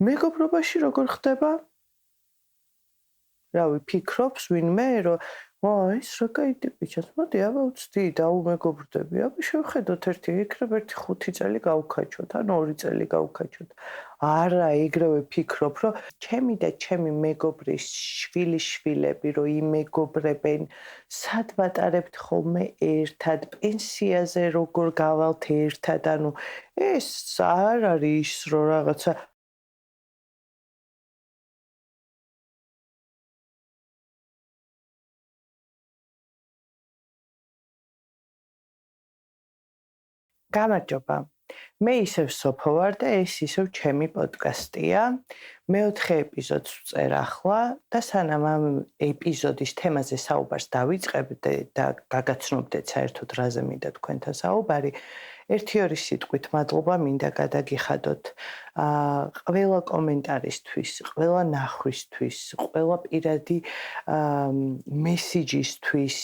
მეგობრობაში როგორ ხდება? რავი, ფიქრობს ვინმე, რომ ეს რა кай ტიპიჩას, მოდი აბა ვცდი, დაუმეგობრდები, აბა შევხედოთ ერთი, იქნებ ერთი 5 წელი გავქაჩოთ, ან 2 წელი გავქაჩოთ. არა, ეგრევე ფიქრობ, რომ ჩემი და ჩემი მეგობრის შვილიშვილები, რომ იმეგობრებენ, სად ვატარებთ ხოლმე ერთად, პენსიაზე როგორ გავალთ ერთად, ანუ ეს არ არის ის, რომ რაღაცა გამარჯობა. მე ისევ სოფო ვარ და ეს ისევ ჩემი პოდკასტია. მეოთხე ეპიზოდს ვწერ ახლა და სანამ ამ ეპიზოდის თემაზე საუბარს დავიწყებდე და გაგაცნობდეთ საერთოდ რაზე მინდა თქვენთან საუბარი, 1-2 სიტყვით მადლობა მინდა გადაგიხადოთ ყველა კომენტარისთვის, ყველა ნახვისთვის, ყველა პირადი მესიჯისთვის,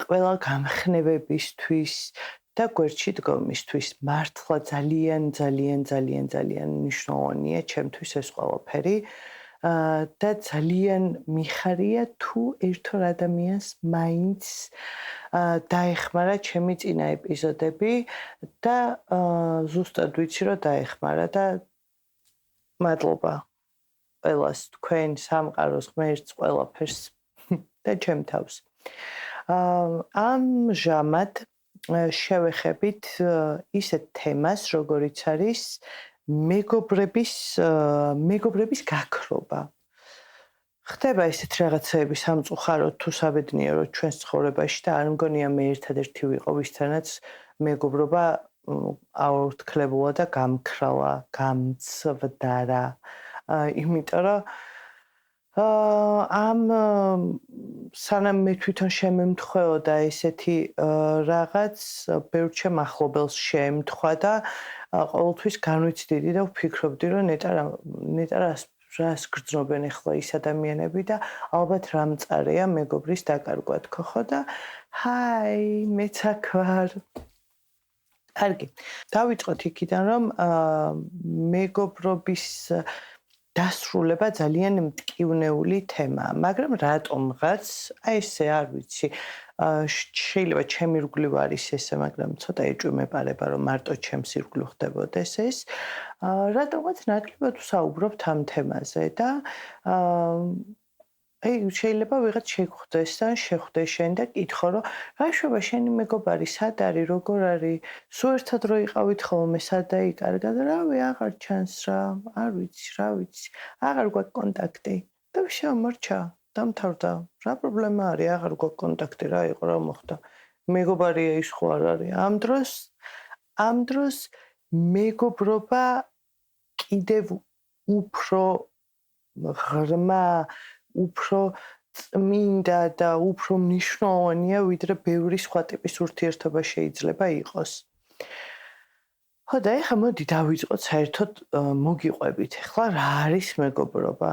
ყველა გამხნევებისთვის და გვერდში დგომისთვის. მართლა ძალიან მნიშვნელოვანია ჩემთვის ეს ყველაფერი და ძალიან მიხარია თუ ერთ-ორ ადამიანს მაინც დაეხმარა ჩემი წინა ეპიზოდები და ზუსტად ვიცი რომ დაეხმარა და მადლობა ყველას, თქვენ სამყაროს ღმერთს, ყველაფერს და ჩემ თავს. ამჟამად შევეხებით ისეთ თემას, როგორიც არის მეგობრების გაქრობა. ხდება ესეთ რაღაცეები სამწუხაროდ თუ საბედნიეროდ ჩვენს ცხოვრებაში და არ მგონია მე ერთადერთი ვიყო, ვისთანაც მეგობრობა აორთქლებულა და გამქრალა, გამცვდარა. იმიტომ რომ ამ სანამ მე თვითონ შემემთხვეოდა ესეთი რაღაც ბევრ ჩემ ახლობელს შეემთხვა და ყოველთვის განვიცდიდი და ვფიქრობდი რომ ნეტა რას გრძნობენ ახლა ის ადამიანები და ალბათ რა მწარეა მეგობრის დაკარგვა თქო ხო და ჰაი მეც აქ ვარ. კარგი. დავიწყოთ იქიდან რომ მეგობრობის დასრულება ძალიან მტკივნეული თემაა, მაგრამ რატომღაც, აი ესე არ ვიცი, შეიძლება ჩემი ირგვლივ არის ესე, მაგრამ ცოტა ეჭვმეპარება, რომ მარტო ჩემს ირგვლივ ხდებოდეს ეს, რატომღაც ნაკლებად ვსაუბრობთ ამ თემაზე და აი შეიძლება ვიღაც შეხვდეს და შეხვდეს შენ და კითხო რომ რა შვება შენი მეგობარი სად არის, როგორ არის, სულ ერთად რო იყავით ხოლმე სად დაიკარგა და რავი აღარ ჩანს რა, არ ვიცი, რა ვიცი, აღარ გვაქვს კონტაქტი და შემორჩა, დამთავრდა. რა პრობლემა არის, აღარ გვაქვს კონტაქტი, რა იყო, რა მოხდა. მეგობარია ის ხო არ არის. ამ დროს მეგობრობა კიდევ უფრო ღრმა უფრო წმინდა და უფრო მნიშვნელოვანია, ვიდრე ბევრი სხვა ტიპის ურთიერთობა შეიძლება იყოს. ხო და ეხლა მოდი დავიწყოთ საერთოდ მოგიყვებით. ეხლა რა არის მეგობრობა?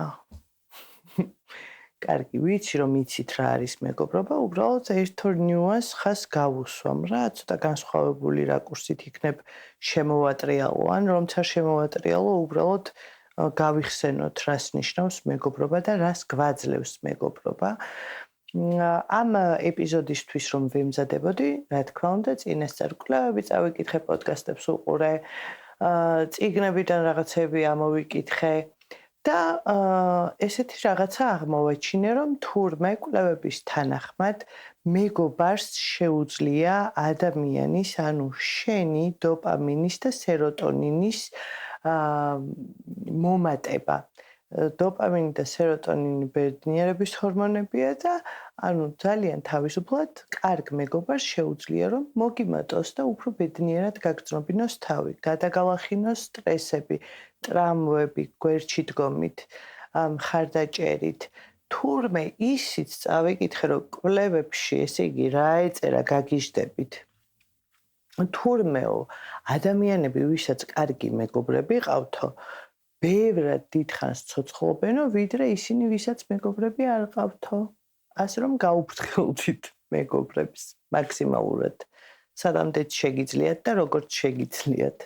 კარგი, ვიცი რომ იცით რა არის მეგობრობა, უბრალოდ ერთ-ორ ნიუანსს ხას გავუსვამ რა, ცოტა განსხვავებული რაკურსით იქნებ შემოვატრიალო, ან რომც არ შემოვატრიალო, უბრალოდ გავიხსენოთ რას ნიშნავს მეგობრობა და რას გვაძლევს მეგობრობა. ამ ეპიზოდისთვის რომ ვემზადებოდი, რა თქმა უნდა, წინასწარ კვლევები წავიკითხე, პოდკასტებს უყურე, წიგნებიდან რაღაცები ამოვიკითხე და ესეთი რაღაცა აღმოვაჩინე, რომ თურმე კვლევების თანახმად მეგობარს შეუძლია ადამიანის, ანუ შენი დოპამინის და სეროტონინის მომატება. დოპამინი და სეროტონინი ბედნიერების ჰორმონებია და ანუ ძალიან თავისუფლად კარგ მეგობარს შეუძლია რომ მოგიმატოს და უფრო ბედნიერად გაგრძნობინოს თავი, გადაგალახინოს სტრესები, ტრამვები, გვერდში დგომით, მხარდაჭერით. თურმე ისიც წავიკითხე რომ კვლევებში, ესე იგი რა ეწერა გაგიჟდებით. თურმეო ადამიანები, ვისაც კარგი მეგობრები ყავთო, ბევრად დიდხანს ცოცხლობენო, ვიდრე ისინი, ვისაც მეგობრები არ ყავთო. ასე რომ გაუფრთხილდით მეგობრებს მაქსიმალურად. სადამდეც შეგიძლიათ და როგორც შეგიძლიათ.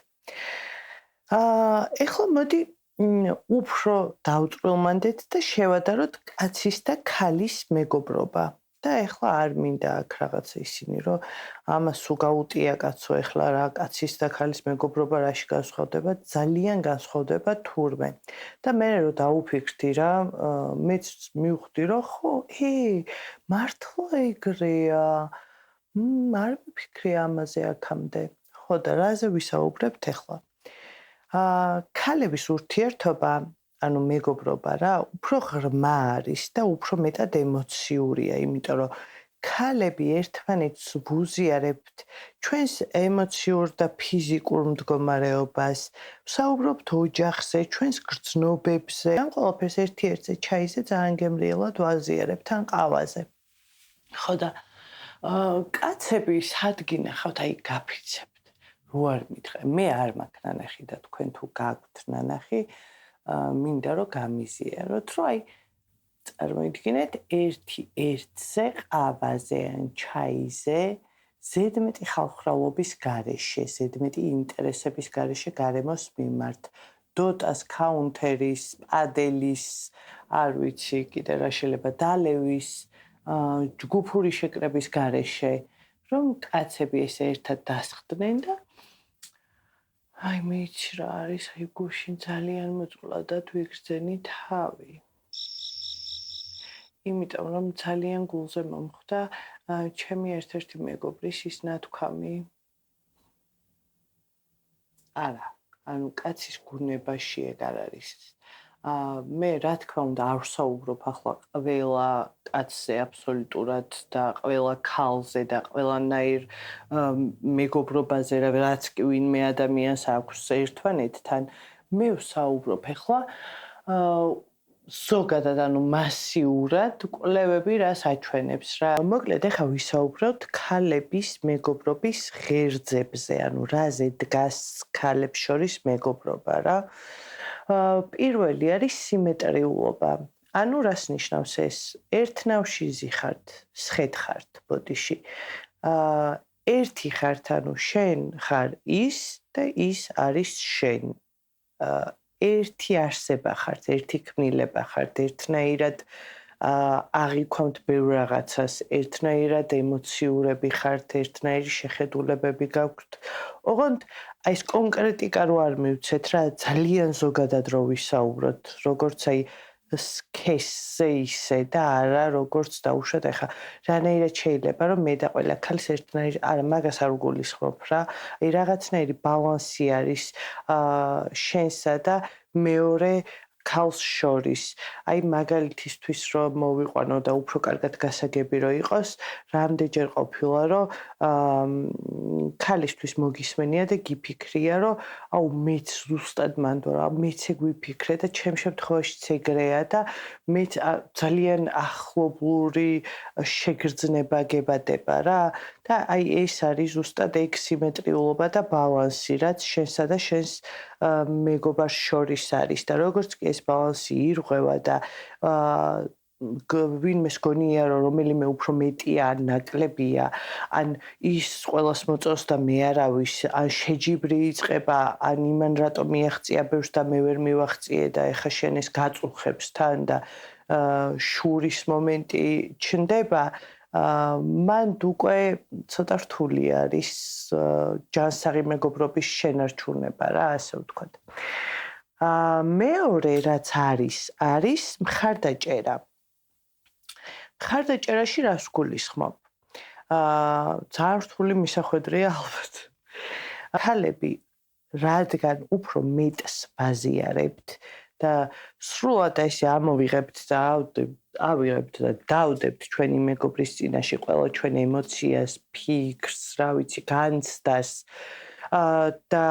ეხლა მოდი უფრო დავწვრილმანდეთ და შევადაროთ კაცის და ქალის მეგობრობა. და ეხლა არ მინდა აქ რაღაცა ისინი, რომ ამას თუ გაუტია კაცო, ეხლა რა კაცის და ქალის მეგობრობა რაში განსხვავდება, ძალიან განსხვავდება თურმე. და მე რომ დაუფიქრდი რა, მეც მივხვდი, რომ ხო, მართლა ეგრეა. არ მიფიქრე ამაზე აქამდე. ხო და რაზე ვისაუბრებთ ეხლა? ქალების ურთიერთობა, ანუ მეგობრობა რა, უფრო ღრმა არის და უფრო მეტად ემოციურია, იმიტომ რომ ქალები ერთმანეთს ვუზიარებთ ჩვენს ემოციურ და ფიზიკურ მდგომარეობას, ვსაუბრობთ ოჯახზე, ჩვენს გრძნობებზე, ამ ყველაფერს ერთ-ერთზე ჩაიზე ძალიან გემრიელად ვაზიარებთ ან ყავაზე. ხო და კაცები სად გინახავთ, აი გაფიცებთ. რო არ მითხრა, მე არ მაქვს ნანახი და თქვენ თუ გაქვთ ნანახი, მინდა რომ გამიზიაროთ, რომ აი წარმოიდგინეთ ერთი ერთზე ყავაზე ან ჩაიზე ზედმეტი ხალხრალობის გარეშე, ზედმეტი ინტერესების გარეშე გარემოს მიმართ, დოტას, კაუნთერის, პადელის, არ ვიცი კიდე რა შეიძლება დალევის, ჯგუფური შეკრების გარეშე, რომ კაცები ესე ერთად დასხდნენ და აი მეც რა არის, აი გუშინ ძალიან მოწყვლადად ვიგრძენი თავი. იმიტომ რომ ძალიან გულზე მომხვდა ჩემი ერთ-ერთი მეგობრის ის ნათქვამი. არა, ანუ კაცის გუნებაში ეგ არ არის. მე რა თქმა უნდა არ ვსაუბრობ ახლა ყველა კაცზე აბსოლუტურად და ყველა ქალზე და ყველანაირ მეგობრობაზე, რაც კი ვინმე ადამიანს აქვს ერთმანეთთან, მე ვსაუბრობ ახლა ზოგადად, ანუ მასიურად კვლევები რას აჩვენებს რა. მოკლედ ახლა ვისაუბროთ ქალების მეგობრობის ღერძებზე, ანუ რაზე დგას ქალებს შორის მეგობრობა რა. პირველი არის სიმეტრიულობა. ანუ რას ნიშნავს ეს? ერთ ნავში ხართ, სხედხართ ბოდიში. ერთი ხართ, ანუ შენ ხარ ის და ის არის შენ. ერთი არსება ხართ, ერთი ქმნილება ხართ, ერთნაირად აღიქვამთ ბევრ რაღაცას, ერთნაირად ემოციურები ხართ, ერთნაირი შეხედულებები გაქვთ. ოღონდ აი ეს კონკრეტიკა რო არ მივცეთ რა, ძალიან ზოგადად რო ვისაუბროთ, როგორც აი სქესზე ისე და არა როგორც დაუშვათ ახლა რანაირად შეიძლება რომ მე და ყველა ქალის ერთნაირი არა მაგას არ ვგულისხმობ რა აი რაღაცნაირი ბალანსი არის შენსა და მეორე ქალს შორის აი მაგალითისთვის რომ მოვიყვანო და უფრო კარგად გასაგები რომ იყოს რამდენჯერ ყოფილა რომ ქალისთვის მოგისმენია და გიფიქრია რომ აუ მეც ზუსტად მანდ რა მეც ეგ ვიფიქრე და ჩემ შემთხვევაშიც ეგრეა და მეც ძალიან ახლობლური შეგრძნება გებადება რა და აი ეს არის ზუსტად ეგ სიმეტრიულობა და ბალანსი რაც შენსა და შენს მეგობარს შორის არის და როგორც კი ეს ბალანსი ირღვევა და ვინმეს გონია რომ რომელიმე უფრო მეტია ან ნაკლებია ან ის ყველას მოწონს და მე არავის ან შეჯიბრი იწყება ან იმან რატომ მიაღწია ბევრს და მე ვერ მივაღწიე და ეხა შენ ეს გაწუხებს თან და შურის მომენტი ჩნდება მან უკვე ცოტა რთული არის ჯანსაღი მეგობრობის შენარჩუნება რა ასე ვთქვათ. მეორე რაც არის მხარდაჭერა. მხარდაჭერაში რას გულისხმობ? ძალიან რთული მისახვედრია ალბათ. ქალები რადგან უფრო მეტს ვაზიარებთ და სრულად ესე ამოვიღებთ და ავიღებთ და დავდებთ ჩვენი მეგობრის წინაშე ყველა ჩვენ ემოციას, ფიქრს, რა ვიცი, განცდას და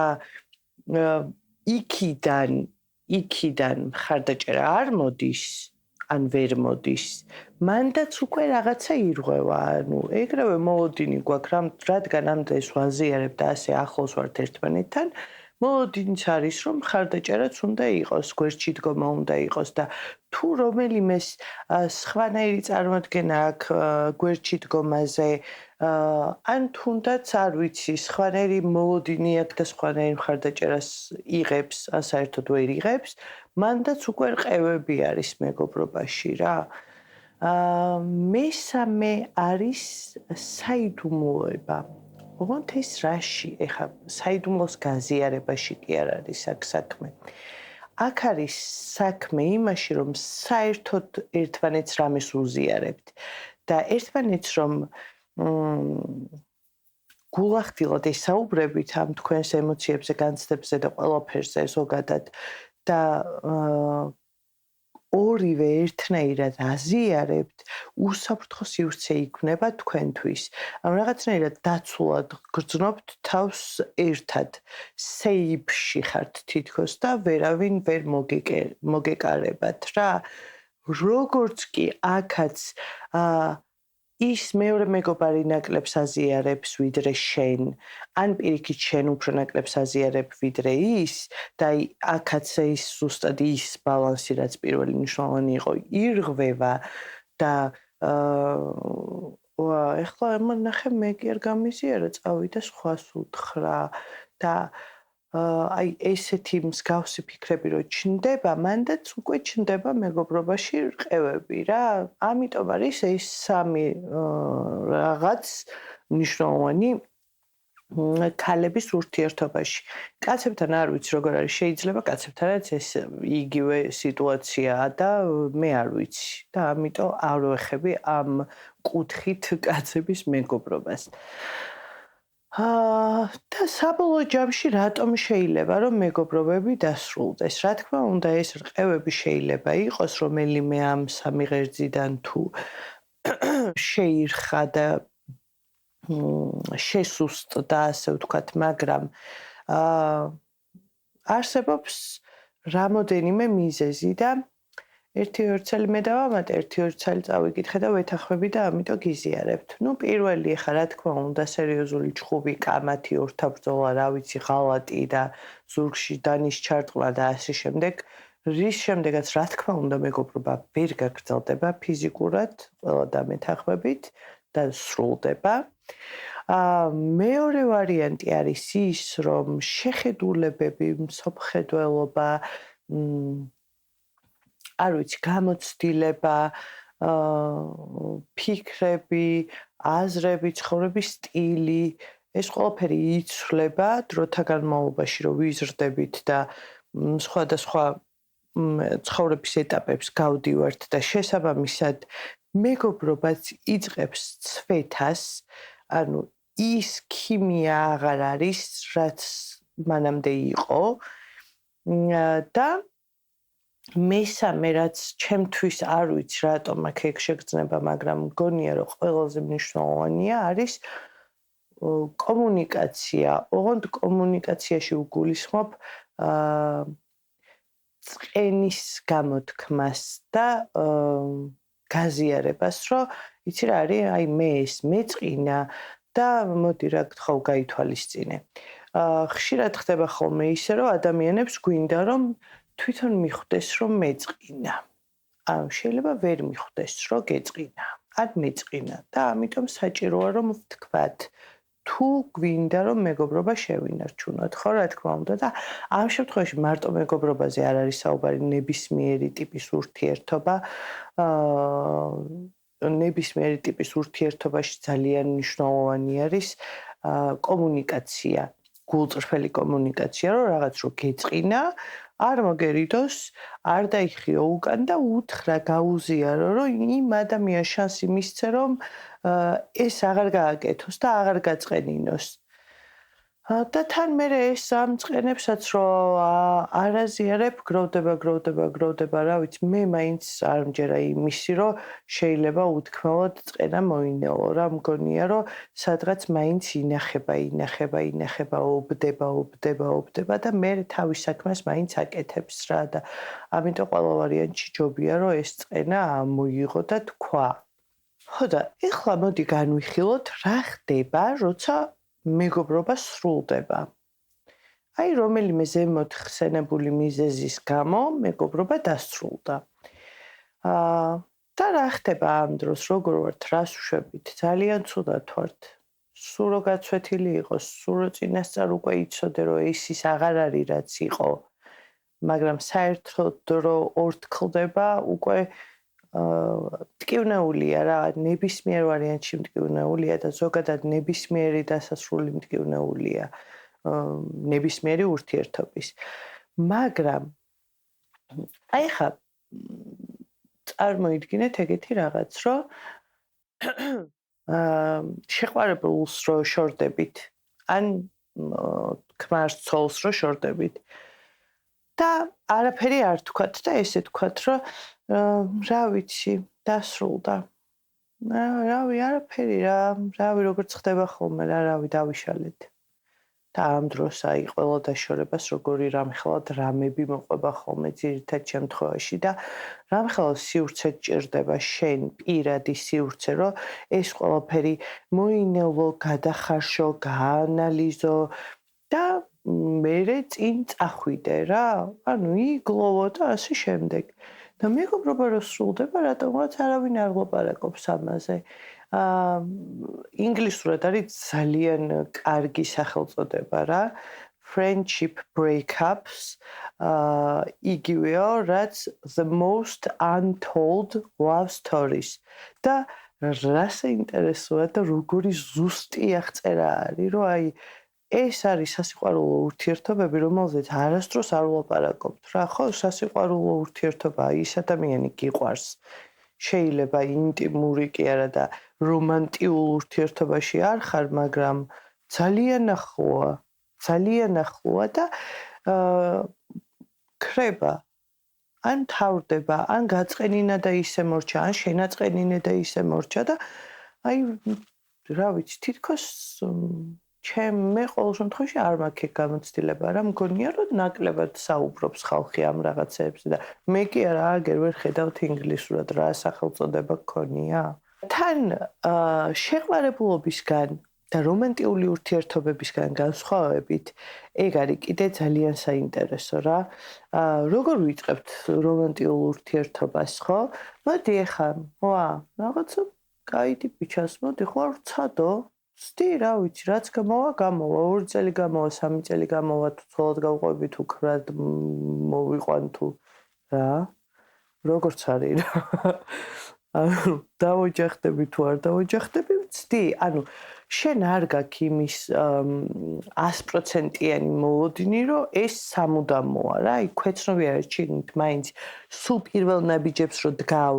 იქიდან მხარდაჭერა არ მოდის ან ვერ მოდის, მანდაც უკვე რაღაცა ირღვევა, ანუ ეგრევე მოლოდინი გვაქვს, რადგან ამდენს ვაზიარებ და ასე ახლოს ვართ ერთმანეთთან, მოლოდინიც არის, რომ მხარდაჭერაც უნდა იყოს, გვერდში დგომა უნდა იყოს და თუ რომელიმეს სხვანაირი წარმოდგენა აქვს გვერდში დგომაზე, ან თუნდაც არ ვიცი, სხვანაირი მოლოდინი აქვს და სხვანაირი მხარდაჭერას იღებს, ან საერთოდ ვერ იღებს, მანდაც უკვე რყევები არის მეგობრობაში რა. მესამე არის საიდუმლოება. ოღონდ ეს რაში? ეხლა საიდუმლოს გაზიარებაში კი არ არის აქ საქმე. აქ არის საქმე იმაში, რომ საერთოდ ერთმანეთს რამეს უზიარებთ და ერთმანეთს რომ გულახდილად ესაუბრებით ამ თქვენს ემოციებზე, განცდებზე და ყველაფერზე ზოგადად და ორივე ერთნაირად აზიარებთ, უსაფრთხო სივრცე იქმნება თქვენთვის. ანუ რაღაცნაირად დაცულად გრძნობთ თავს ერთად, სეიფში ხართ თითქოს და ვერავინ ვერ მოგეკარებათ რა. როგორც კი აქაც ის მეორე მეგობარი ნაკლებს აზიარებს ვიდრე შენ, ან პირიქით შენ უფრო ნაკლებს აზიარებ ვიდრე ის და აქაც ის ზუსტად ის ბალანსი, რაც პირველი მნიშვნელოვანი იყო, ირღვევა და ეხლა ნახე მე კი არ გამიზიარა, წავიდა სხვას უთხრა და აი ესეთი მსგავსი ფიქრები რო ჩნდება, მანდაც უკვე ჩნდება მეგობრობაში რყევები რა. ამიტომ არის ეს სამი რაღაც მნიშვნელოვანი ქალების ურთიერთობაში. კაცებთან არ ვიცი როგორ არის, შეიძლება კაცებთანაც ეს იგივე სიტუაციაა და მე არ ვიცი და ამიტომ არ ვეხები ამ კუთხით კაცების მეგობრობას. და საბოლოო ჯამში რატომ შეიძლება რომ მეგობრობები დასრულდეს? რა თქმა უნდა, ეს რყევები შეიძლება იყოს რომელიმე ამ სამი ღერძიდან თუ შეირხა და შესუსტდა, ასე ვთქვათ, მაგრამ არსებობს რამოდენიმე მიზეზი და ერთი-ორი წელი მე დავამატე, ერთი-ორი წელი წავიკითხე და ვეთანხმები და ამიტომ გიზიარებთ. პირველი ახლა რა თქმა უნდა სერიოზული ჩხუბი, კამათი, ორთაბრძოლა, რა ვიცი, ღალატი და ზურგში დანის ჩარტყმა და ასე შემდეგ, რის შემდეგაც რა თქმა უნდა მეგობრობა ვერ გაგრძელდება ფიზიკურად, ყველა დამეთანხმებით და სრულდება. მეორე ვარიანტი არის ის, რომ შეხედულებები, მსოფლმხედველობა, არ ვიცი, გამოცდილება, ფიქრები, აზრები, ცხოვრების სტილი, ეს ყველაფერი იცვლება დროთა განმავლობაში, რომ ვიზრდებით და სხვადასხვა ცხოვრების ეტაპებს გავდივართ და შესაბამისად მეგობრობაც იწყებს ცვეთას, ანუ ის ქიმია აღარ არის, რაც მანამდე იყო და მესამე რაც ჩემთვის არ ვიცი რატომ აქ ეგ შეგრძნება, მაგრამ მგონია რომ ყველაზე მნიშვნელოვანია არის კომუნიკაცია. ოღონდ კომუნიკაციაში ვგულისხმობ წყენის გამოთქმას და გაზიარებას, რომ იცი რა არის, აი მე ეს მეწყინა და მოდი რა გთხოვ გაითვალისწინე. ხშირად ხდება ხოლმე ისე, რომ ადამიანებს გვინდა რომ თვითონ მიხვდეს რომ მეწყინა. ანუ შეიძლება ვერ მიხვდეს რომ გეწყინა, ან მეწყინა და ამიტომ საჭიროა რომ ვთქვათ თუ გვინდა რომ მეგობრობა შევინარჩუნოთ, ხო რა თქმა უნდა და ამ შემთხვევაში მარტო მეგობრობაზე არ არის საუბარი, ნებისმიერი ტიპის ურთიერთობა, ნებისმიერი ტიპის ურთიერთობაში ძალიან მნიშვნელოვანი არის კომუნიკაცია, გულწრფელი კომუნიკაცია, რომ რაღაც რო გეწყინა, არ მოგერიდოს, არ დაიხიო უკან და უთხრა, გაუზიარო, რომ იმ ადამიანს შანსი მისცე, რომ ეს აღარ გააკეთოს და აღარ გაწყენინოს. და თან მე ეს ამწყენებსაც რომ არ აზიარებ, გროვდება, რა ვიცი, მე მაინც არ მჯერა იმისი, რომ შეიძლება უთქმელად წყენა მოინელო რა, მგონია რომ სადღაც მაინც ინახება, ობდება და მე თავის საქმეს მაინც აკეთებს რა და ამიტომ ყველა ვარიანტში ჯობია რომ ეს წყენა მოიღო და თქვა. ხო და ეხლა მოდი განვიხილოთ რა ხდება, როცა მეგობრობა სრულდება. აი რომელიმე ზემოთ ხსენებული მიზეზის გამო მეგობრობა დასრულდა. და რა ხდება ამ დროს, როგორ ვართ, რას ვშვებით, ძალიან ცუდად ვართ. სულ რო გაცვეთილი იყოს, სულ რო წინასწარ უკვე იცოდე, რომ ის აღარ არის რაც იყო, მაგრამ საერთოდ რო ორთქლდება, უკვე მტკივნეულია რა, ნებისმიერ ვარიანტში მტკივნეულია და ზოგადად ნებისმიერი დასასრული მტკივნეულია ნებისმიერი ურთიერთობის. მაგრამ აი ხა წარმოიდგინეთ ეგეთი რაღაც, რომ შეყვარებულს რო შორდებით, ან ქმარს ცოლს რო შორდებით. და არაფერი არ თქვათ და ესე თქვათ, რომ რა ვიცი, დასრულდა. რავი, არაფერი რა, რავი როგორც ხდება ხოლმე რა, რავი დავიშალეთ. და ამ დროს აი ყველა დაშორებას როგორი რამხელა დრამები მოყვება ხოლმე ძირითად შემთხვევაში და რამხელა სივრცე ჭირდება შენ პირადი სივრცე, რომ ეს ყველაფერი მოინელო, გადახარშო, გაანალიზო და მერე წინ წახვიდე რა. ანუ იგლოვო და ასე შემდეგ. და მეგობრობა რო სრულდება, რატომღაც არავინ არ ლაპარაკობს ამაზე. ინგლისურად არის ძალიან კარგი სახელწოდება რა. Friendship breakups. იგივეა, რაც the most untold love stories. და რა საინტერესოა და როგორი ზუსტი აღწერა არის, რომ აი ეს არის სასიყვარულო ურთიერთობები, რომელზეც არასდროს არ ვლაპარაკობთ რა, ხო, სასიყვარულო ურთიერთობა, ის ადამიანი გიყვარს. შეიძლება ინტიმური კი არა და რომანტიულ ურთიერთობაში არ ხარ, მაგრამ ძალიან ახლოა და ქრება, ან თავდება, ან გაწყენინა და ისე მორჩა, ან შენაწყენინე და ისე მორჩა და აი რა ვიცი, თითქოს მე ყოველ შემთხვევაში არ მაქვს ეგ გამოცდილება რა, მგონია რომ ნაკლებად საუბრობს ხალხი ამ რაღაცებზე და მე კი არა აგერ ვერ ხედავთ ინგლისურად რა სახელწოდება გქონია. თან შეყვარებულობისგან და რომანტიული ურთიერთობებისგან განსხვავებით, ეგ არის კიდე ძალიან საინტერესო რა. როგორ ვიწყებთ რომანტიულ ურთიერთობას, ხო? მოდი ახლა, რაღაცა კაიდი ბიჩას, მოდი ხო არ ვცადო? სდი რა ვიცი, რაც გამოვა, 2 წელი გამოვა, 3 წელი გამოვა, თუ ცოლად გავყვები, თუ ქრად მოვიყვან თუ რა. როგორც არის რა. ანუ დავოჯახდები თუ არ დავოჯახდები, ვცდი. ანუ შენ არ გაქვს იმის 100%-იანი მოლოდინი, რომ ეს სამუდამოა რა. აი ქვეცნობი არ ჩინით, მაინც სულ პირველ ნაბიჯებს რო დგავ,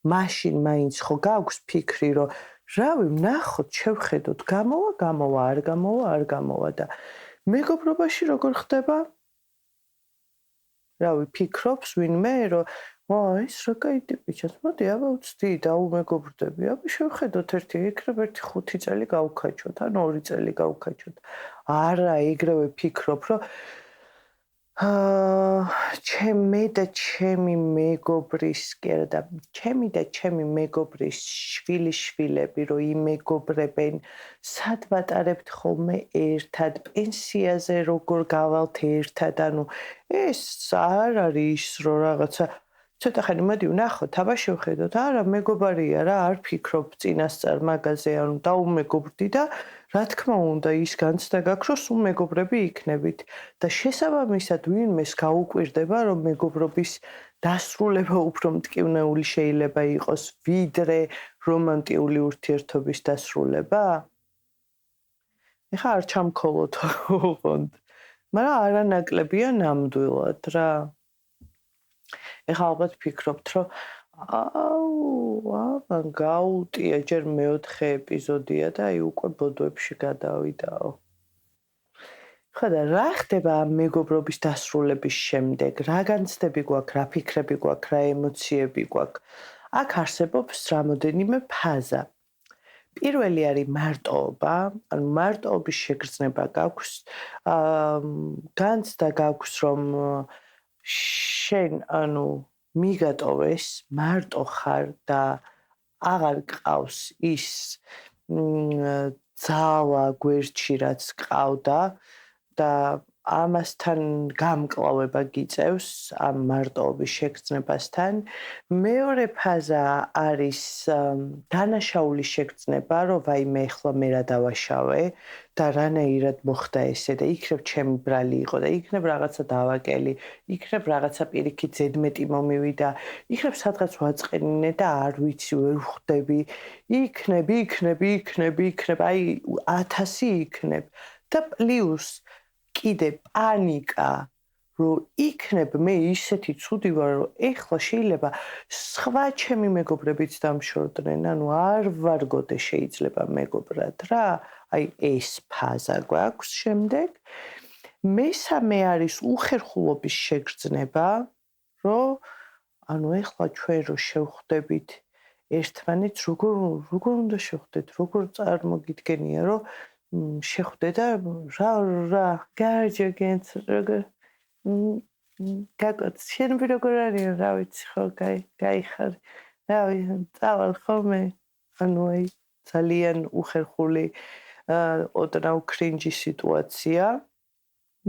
მაშინ მაინც ხო გაქვს ფიქრი, რომ რავი, ვნახოთ, შევხედოთ, გამოვა, არ გამოვა და მეგობრობაში როგორ ხდება? რავი, ფიქრობს ვინმე, რომ ეს რა кайდი ბიჭას, მოდი აბა ვცდი, დაუმეგობრდები, აბა შევხედოთ ერთი, იქნებ ერთი 5 წელი გავქაჩოთ, ან 2 წელი გავქაჩოთ. არა, ეგრევე ფიქრობ, რომ ჩემი და ჩემი მეგობრის კი არა და ჩემი და ჩემი მეგობრის შვილიშვილები რო იმეგობრებენ, სად ვატარებთ ხოლმე ერთად, პენსიაზე როგორ გავალთ ერთად, ანუ ეს არ არის ის რომ რაღაცა ცოტა ხანი მოდი ვნახოთ, აბა შევხედოთ, არა მეგობარია რა, არ ფიქრობ წინასწარ მაგაზე, ანუ დაუმეგობრდი და რა თქმა უნდა ის განცდა გაქვს, რომ სულ მეგობრები იქნებით და შესაბამისად ვინმეს გაუკვირდება, რომ მეგობრობის დასრულება უფრო მტკივნეული შეიძლება იყოს, ვიდრე რომანტიული ურთიერთობის დასრულება? ეხლა არ ჩამქოლოთ ოღონდ, მაგრამ არანაკლებია ნამდვილად რა. ეხლა ალბათ ფიქრობთ, რომ მან გაუტია ჯერ მეოთხე ეპიზოდია და აი უკვე ბოდოებში გადავიდაო. ხო და რა ხდება ამ მეგობრობის დასრულების შემდეგ? რა განცდები გვაქვს, რა ფიქრები გვაქვს, რა ემოციები გვაქვს? აქ არსებობს რამოდენიმე ფაზა. პირველი არის მარტოობა, ანუ მარტოობის შეგრძნება გაქვს, განცდა გაქვს, რომ შენ ანუ მიგატოვეს, მარტო ხარ და აღარ გყავს ის ძალა გვერდში რაც გყავდა და ამასთან გამკლავება გიწევს ამ მარტოობის შეგრძნებასთან. მეორე ფაზა არის დანაშაულის შეგრძნება, რომ ვაიმე ეხლა მე რა დავაშავე და რანაირად მოხდა ესე და იქნებ ჩემი ბრალი იყო და იქნებ რაღაცა დავაკელი, იქნებ რაღაცა პირიქით ზედმეტი მომივიდა, იქნებ სადღაც ვაწყენინე და არ ვიცი, ვერ ვხვდები, იქნებ, აი 1000 იქნებ და პლუს კიდე პანიკა რომ იქნებ მე ისეთი ცუდი ვარ რომ ეხლა შეიძლება სხვა ჩემი მეგობრებიც დამშორდნენ, ანუ არ ვარგოდე შეიძლება მეგობრად რა, აი ეს ფაზა გვაქვს შემდეგ. მესამე არის უხერხულობის შეგრძნება, რომ ანუ ეხლა ჩვენ რო შევხვდებით ერთმანეთს როგორ უნდა შევხვდეთ, როგორ წარმოგიდგენია რომ შეხვდე და რა გარჯოგენც როგორ გაკოც შენები როგორ არის რა ვიცი ხო გაიხარ რა წავალ ხოლმე ანუ აი ძალიან უხერხული ოდნავ კრინჯი სიტუაცია.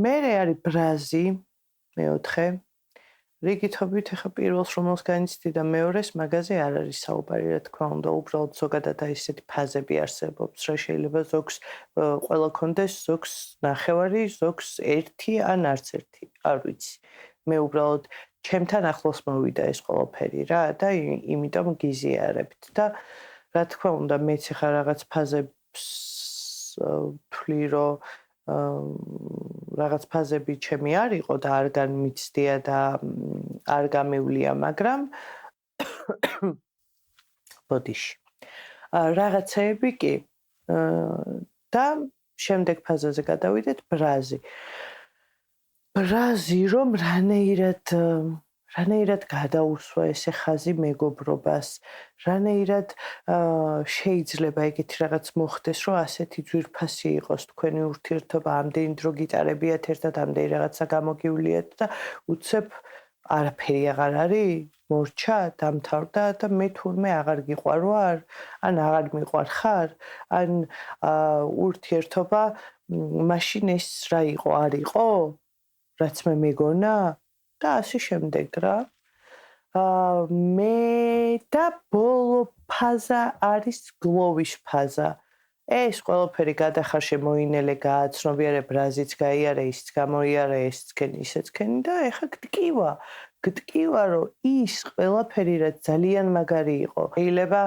მერე არის ბრაზი მეოთხე რიგითობით ახლა პირველს რომელს განიცდი და მეორეს მაგაზე არ არის საუბარი რა თქმა უნდა უბრალოდ ზოგადად აი ესეთი ფაზები არსებობს რა შეიძლება ზოგს ყველა კონდეს ზოგს ნახევარი ზოგს ერთი ან არც ერთი არ ვიცი მე უბრალოდ ჩემთან ახლოს მოვიდა ეს ყველაფერი რა და იმიტომ გიზიარებთ და რა თქმა უნდა მეც ახლა რაღაც ფაზებს ვთვლი რომ რაღაც ფაზები ჩემი არ იყო და არ განმიცდია და არ გამივლია, მაგრამ ბოდიში. რაღაცეები კი და შემდეგ ფაზაზე გადავიდეთ ბრაზი. ბრაზი რომ რანაირად გადაუსვა ესე ხაზი მეგობრობას, რანაირად შეიძლება ეგეთი რაღაც მოხდეს, რომ ასეთი ძვირფასი იყოს თქვენი ურთიერთობა, ამდენი დრო გიტარებიათ ერთად, ამდენი რაღაცა გამოგივლიათ და უცებ არაფერი აღარ არის, მორჩა, დამთავრდა და მე თურმე აღარ გიყვარ ვარ, ან აღარ მიყვარ ხარ, ან ურთიერთობა მაშინ ეს რა იყო, არ იყო, რაც მე მეგონა და ასე შემდეგ რა. მე და ბოლო ფაზა არის გლოვის ფაზა. ეს ყველაფერი გადახარშე მოინელე, გააცნობიერე, ბრაზიც გაიარე, ისიც გამოიარე, ესეც ქენი, ისეც ქენი და ეხა გტკივა, რომ ის ყველაფერი რაც ძალიან მაგარი იყო. შეიძლება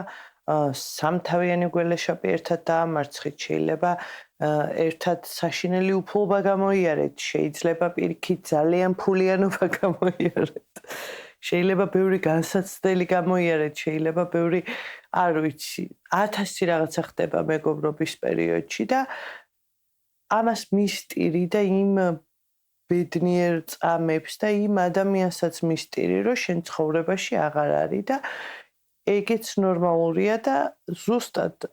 სამთავიანი გველეშაპი ერთად დაამარცხით, შეიძლება ერთად საშინელი უფლობა გამოიარეთ, შეიძლება პირიქით ძალიან ფულიანობა გამოიარეთ. შეიძლება ბევრი განსაცდელი გამოიარეთ, შეიძლება ბევრი არ ვიცი, 1000 რაღაცა ხდება მეგობრობის პერიოდში და ამას მისტირი და იმ ბედნიერ წამებს და იმ ადამიანსაც მისტირი, რომ შენ ცხოვრებაში აღარ არის და ეგეც ნორმალურია და ზუსტად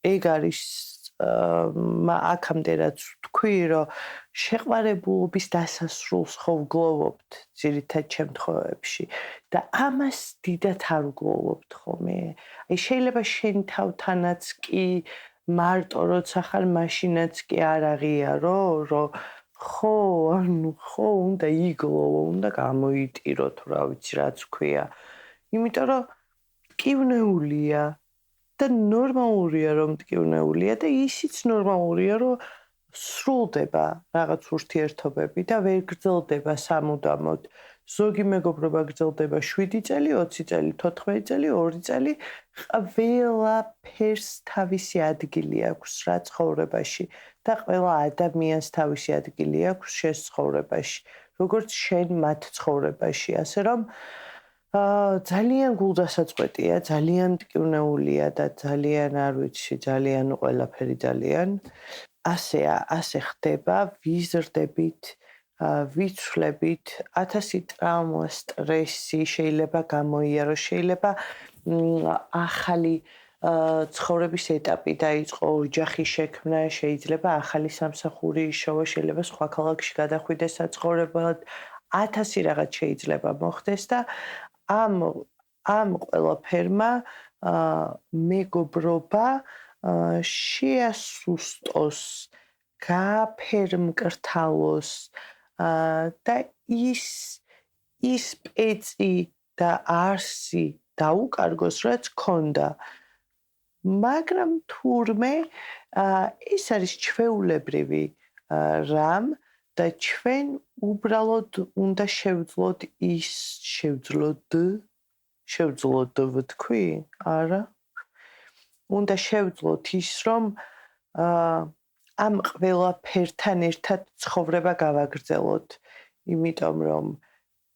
ეგ არის აქამდე რაც თქვი, რომ შეყვარებულობის დასასრულს ხო ვგლოვობთ ძირითად შემთხვევებში და ამას დიდად არ ვგლოვობთ ხოლმე. აი შეიძლება შენ თავთანაც კი მარტო როცა ხარ მაშინაც კი არ აღიარო, რომ ხო, ანუ ხო უნდა იგლოვო, უნდა გამოიტირო თუ რა ვიცი რაც ქვია. იმიტომ რომ მტკივნეულია და ნორმალურია რომ მტკივნეულია და ისიც ნორმალურია რომ სრულდება რაღაც ურთიერთობები და ვერ გრძელდება სამუდამოდ. ზოგი მეგობრობა გრძელდება 7 წელი, 20 წელი, 14 წელი, 2 წელი, ყველაფერს თავისი ადგილი აქვს რა ცხოვრებაში და ყველა ადამიანს თავისი ადგილი აქვს შენ ცხოვრებაში, როგორც შენ მათ ცხოვრებაში, ასე რომ ძალიან გულდასაწყვეტია, ძალიან მტკივნეულია და ძალიან არ ვიცი, ძალიან ყველაფერი ძალიან. ასე ხდება, ვიზრდებით, ვიცვლებით, 1000 ტრავმა, სტრესი შეიძლება გამოიარო, შეიძლება ახალი ცხოვრების ეტაპი დაიწყო, ოჯახის შექმნა, შეიძლება ახალი სამსახური იშოვა, შეიძლება სხვა ქალაქში გადახვიდეს საცხოვრებლად, 1000 რაღაც შეიძლება მოხდეს და ამ ყველაფერმა მეგობრობა შეასუსტოს გააფერმკრთალოს და ის პეწი და არსი დაუკარგოს, რაც ქონდა. მაგრამ თურმე ეს არის ჩვეულებრივი რამ და ჩვენ უბრალოდ უნდა შევძლოთ ის შევძლოთ ვთქვი? არა. უნდა შევძლოთ ის, რომ ამ ყველაფერთან ერთად ცხოვრება გავაგრძელოთ, იმიტომ რომ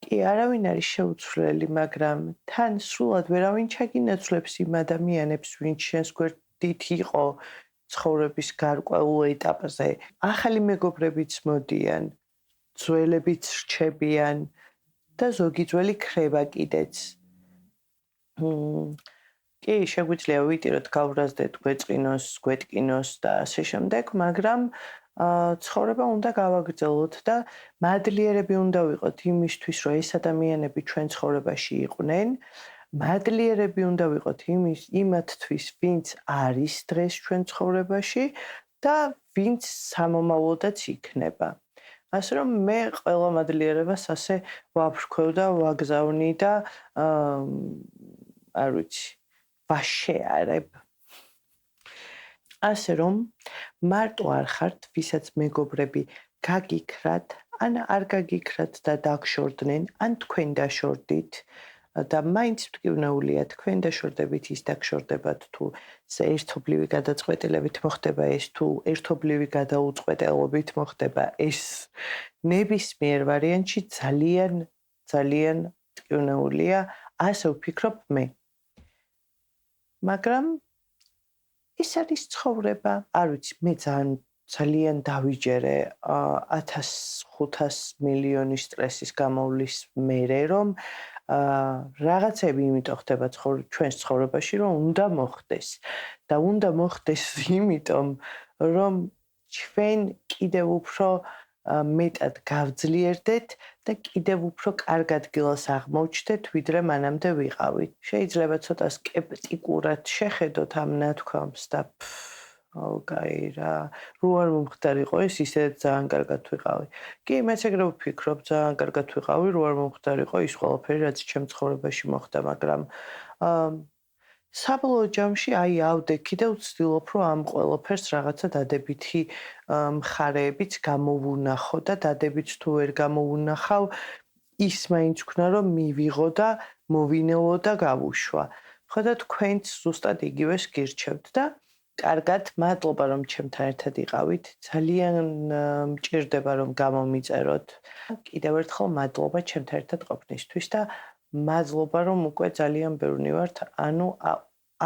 კი არავინ არის შეუცვლელი, მაგრამ თან სრულად ვერავინ ჩაგინაცვლებს იმ ადამიანებს, ვინც ჩვენს გვერდით იყო ცხოვრების გარკვეულ ეტაპზე. ახალი მეგობრებიც მოდიან, ძველებიც რჩებიან და ზოგი ძველი ქრება კიდეც. კი, შეგვიძლია ვიტიროთ, გავვრაზდეთ, გვეწყინოს, გვეტკინოს და ასე შემდეგ, მაგრამ ცხოვრება უნდა გავაგრძელოთ და მადლიერები უნდა ვიყოთ იმისთვის, რომ ეს ადამიანები ჩვენ ცხოვრებაში იყვნენ. მადლიერები უნდა ვიყოთ იმათთვის, ვინც არის დღეს ჩვენ ცხოვრებაში და ვინც სამომავლოდაც იქნება. ასე რომ მე ყველა მადლიერებას ასე ვაფრქვევ და ვაგზავნი და არ ვიცი, ვაშეარებ. ასე რომ მარტო არ ხართ, ვისაც მეგობრები გაგიქრათ, ან არ გაგიქრათ და დაგშორდნენ, ან თქვენ დაშორდით და მაინც მტკივნეულია თქვენ დაშორდებით ის დაგშორდებათ თუ ერთობლივი გადაწყვეტილებით მოხდება ეს თუ ერთობლივი გადაუწყვეტელობით მოხდება ეს ნებისმიერ ვარიანტში ძალიან ძალიან მტკივნეულია, ასე ვფიქრობ მე. მაგრამ ეს არის ცხოვრება. არ ვიცი, მე ძალიან დავიჯერე 1500 მილიონი სტრესის გამოვლის მერე, რომ რაღაცები იმიტომ ხდება ჩვენს ცხოვრებაში, რომ უნდა მოხდეს. და უნდა მოხდეს იმიტომ, რომ ჩვენ კიდევ უფრო მეტად გავძლიერდეთ და კიდევ უფრო კარგ ადგილას აღმოჩნდეთ, ვიდრე მანამდე ვიყავით. შეიძლება ცოტა სკეპტიკურად შეხედოთ ამ ნათქვამს და კაი რა, რო არ მომხდარიყო ეს ისედაც ძალიან კარგად ვიყავი. კი, მეც ეგრე ვფიქრობ, ძალიან კარგად ვიყავი, რო არ მომხდარიყო ის ყველაფერი, რაც ჩემ ცხოვრებაში მოხდა, მაგრამ საბოლოო ჯამში ავდექი და ვცდილობ, რომ ამ ყველაფერს რაღაცა დადებითი მხარეებიც გამოვუნახო და დადებით თუ ვერ გამოვუნახავ, ის მაინც ვქნა, რომ მივიღო და მოვინელო და გავუშვა. ხო და თქვენც ზუსტად იგივეს გირჩევთ და კარგად, მადლობა რომ ჩემთან ერთად იყავით. ძალიან მჭირდება რომ გამომიწეროთ. კიდევ ერთხელ მადლობა ჩემთან ერთად ყოფნისთვის და მადლობა რომ უკვე ძალიან ბევრი ვართ, ანუ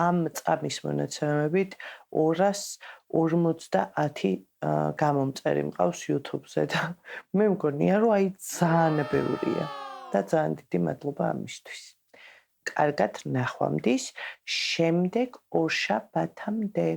ამ წამის მონაცემებით 250 გამომწერი მყავს YouTube-ზე და მე მგონია რომ ძალიან ბევრია და ძალიან დიდი მადლობა ამისთვის. კარგად ნახვამდის შემდეგ ორშაბათამდე.